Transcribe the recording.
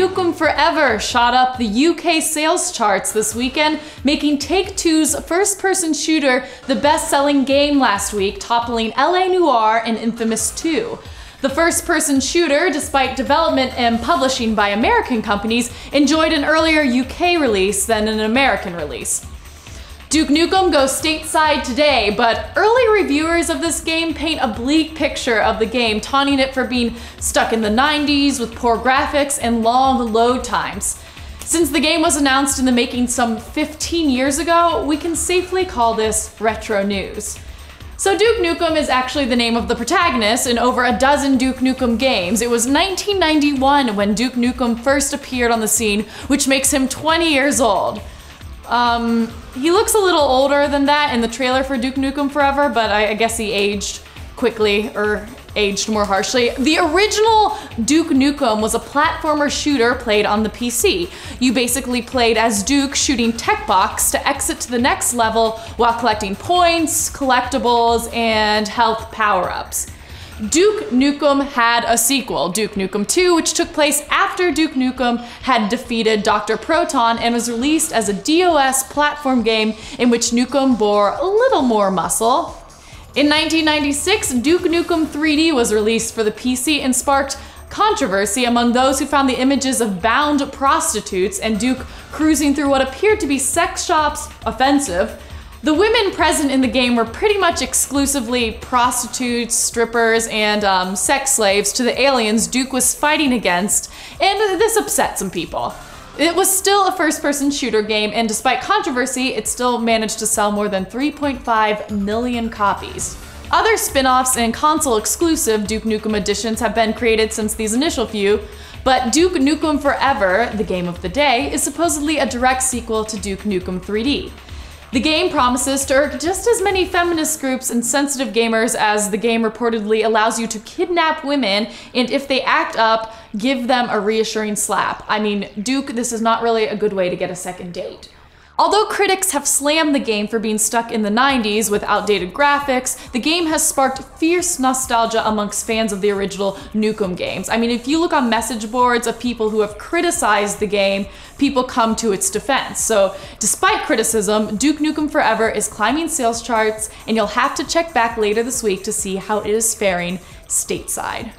Nukem Forever shot up the UK sales charts this weekend, making Take-Two's first-person shooter the best-selling game last week, toppling LA Noire and Infamous 2. The first-person shooter, despite development and publishing by American companies, enjoyed an earlier UK release than an American release. Duke Nukem goes stateside today, but early reviewers of this game paint a bleak picture of the game, taunting it for being stuck in the 90s with poor graphics and long load times. Since the game was announced in the making some 15 years ago, we can safely call this retro news. So Duke Nukem is actually the name of the protagonist in over a dozen Duke Nukem games. It was 1991 when Duke Nukem first appeared on the scene, which makes him 20 years old. He looks a little older than that in the trailer for Duke Nukem Forever, but I guess he aged quickly, or aged more harshly. The original Duke Nukem was a platformer shooter played on the PC. You basically played as Duke shooting tech box to exit to the next level while collecting points, collectibles, and health power-ups. Duke Nukem had a sequel, Duke Nukem 2, which took place after Duke Nukem had defeated Dr. Proton and was released as a DOS platform game in which Nukem bore a little more muscle. In 1996, Duke Nukem 3D was released for the PC and sparked controversy among those who found the images of bound prostitutes and Duke cruising through what appeared to be sex shops offensive. The women present in the game were pretty much exclusively prostitutes, strippers, and sex slaves to the aliens Duke was fighting against, and this upset some people. It was still a first-person shooter game, and despite controversy, it still managed to sell more than 3.5 million copies. Other spin-offs and console-exclusive Duke Nukem editions have been created since these initial few, but Duke Nukem Forever, the game of the day, is supposedly a direct sequel to Duke Nukem 3D. The game promises to irk just as many feminist groups and sensitive gamers as the game reportedly allows you to kidnap women and if they act up, give them a reassuring slap. I mean, Duke, this is not really a good way to get a second date. Although critics have slammed the game for being stuck in the 90s with outdated graphics, the game has sparked fierce nostalgia amongst fans of the original Nukem games. I mean, if you look on message boards of people who have criticized the game, people come to its defense. So despite criticism, Duke Nukem Forever is climbing sales charts, and you'll have to check back later this week to see how it is faring stateside.